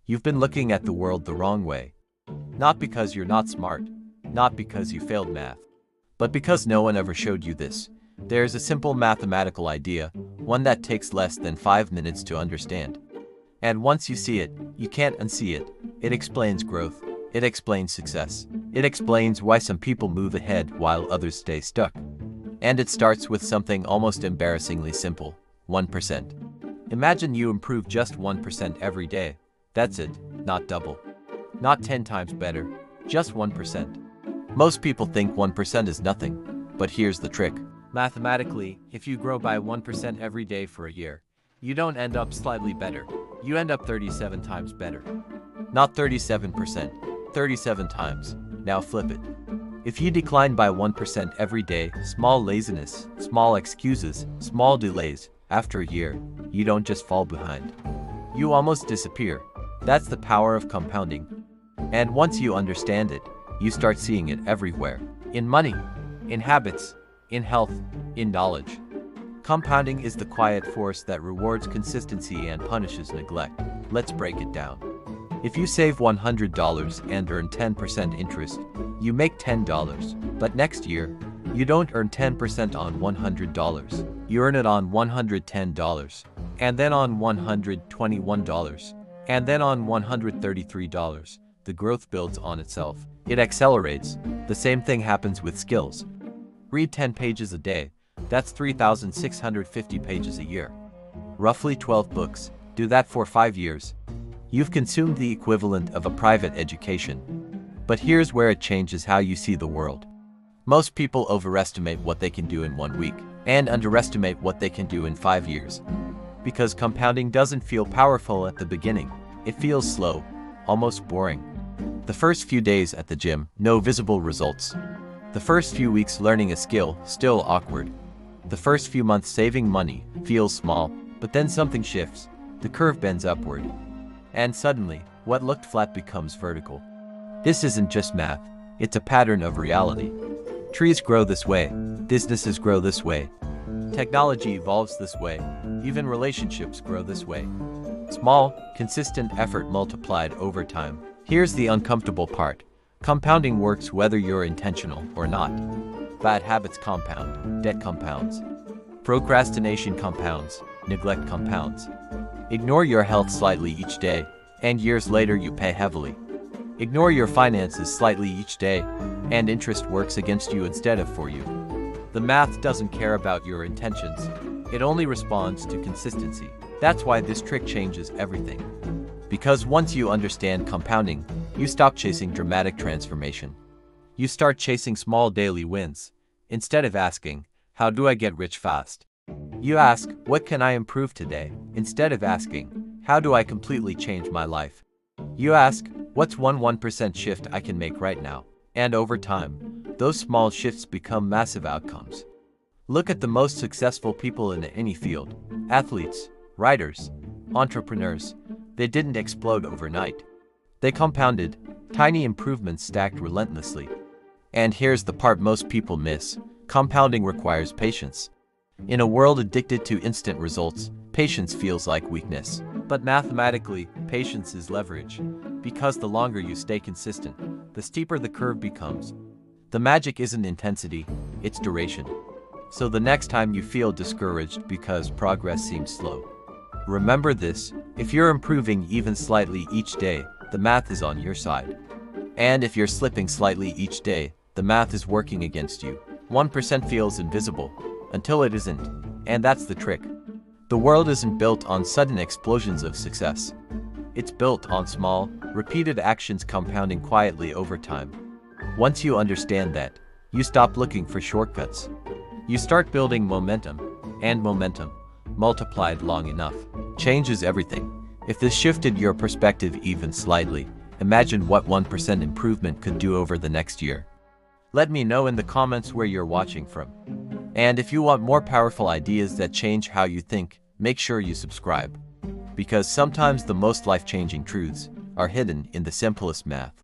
You've been looking at the world the wrong way. Not because you're not smart, not because you failed math, but because no one ever showed you this. There's a simple mathematical idea, one that takes less than 5 minutes to understand. And once you see it, you can't unsee it. It explains growth. It explains success. It explains why some people move ahead while others stay stuck. And it starts with something almost embarrassingly simple: 1%. Imagine you improve just 1% every day. That's it, not double. Not 10 times better, just 1%. Most people think 1% is nothing, but here's the trick. Mathematically, if you grow by 1% every day for a year, you don't end up slightly better, you end up 37 times better. Not 37%, 37 times. Now flip it. If you decline by 1% every day, small laziness, small excuses, small delays, after a year, you don't just fall behind. You almost disappear. That's the power of compounding. And once you understand it, you start seeing it everywhere. In money, in habits, in health, in knowledge. Compounding is the quiet force that rewards consistency and punishes neglect. Let's break it down. If you save $100 and earn 10% interest, you make $10. But next year, you don't earn 10% on $100. You earn it on $110, and then on $121, and then on $133. The growth builds on itself. It accelerates. The same thing happens with skills. Read 10 pages a day. That's 3,650 pages a year. Roughly 12 books. Do that for 5 years. You've consumed the equivalent of a private education. But here's where it changes how you see the world. Most people overestimate what they can do in 1 week and underestimate what they can do in 5 years. Because compounding doesn't feel powerful at the beginning. It feels slow, almost boring. The first few days at the gym, no visible results. The first few weeks learning a skill, still awkward. The first few months saving money, feels small, but then something shifts. The curve bends upward. And suddenly, what looked flat becomes vertical. This isn't just math, it's a pattern of reality. Trees grow this way, businesses grow this way, technology evolves this way, even relationships grow this way. Small, consistent effort multiplied over time. Here's the uncomfortable part. Compounding works whether you're intentional or not. Bad habits compound, debt compounds. Procrastination compounds, neglect compounds. Ignore your health slightly each day, and years later you pay heavily. Ignore your finances slightly each day, and interest works against you instead of for you. The math doesn't care about your intentions. It only responds to consistency. That's why this trick changes everything. Because once you understand compounding, you stop chasing dramatic transformation. You start chasing small daily wins. Instead of asking, how do I get rich fast? You ask, what can I improve today? Instead of asking, how do I completely change my life? You ask, what's 1% shift I can make right now? And over time, those small shifts become massive outcomes. Look at the most successful people in any field. Athletes, writers, entrepreneurs. They didn't explode overnight. They compounded, tiny improvements stacked relentlessly. And here's the part most people miss. Compounding requires patience. In a world addicted to instant results, patience feels like weakness. But mathematically, patience is leverage. Because the longer you stay consistent, the steeper the curve becomes. The magic isn't intensity, it's duration. So the next time you feel discouraged because progress seems slow, remember this: if you're improving even slightly each day, the math is on your side. And if you're slipping slightly each day, the math is working against you. 1% feels invisible, until it isn't. And that's the trick. The world isn't built on sudden explosions of success. It's built on small, repeated actions compounding quietly over time. Once you understand that, you stop looking for shortcuts. You start building momentum, and momentum, multiplied long enough, changes everything. If this shifted your perspective even slightly, imagine what 1% improvement could do over the next year. Let me know in the comments where you're watching from. And if you want more powerful ideas that change how you think, make sure you subscribe. Because sometimes the most life-changing truths are hidden in the simplest math.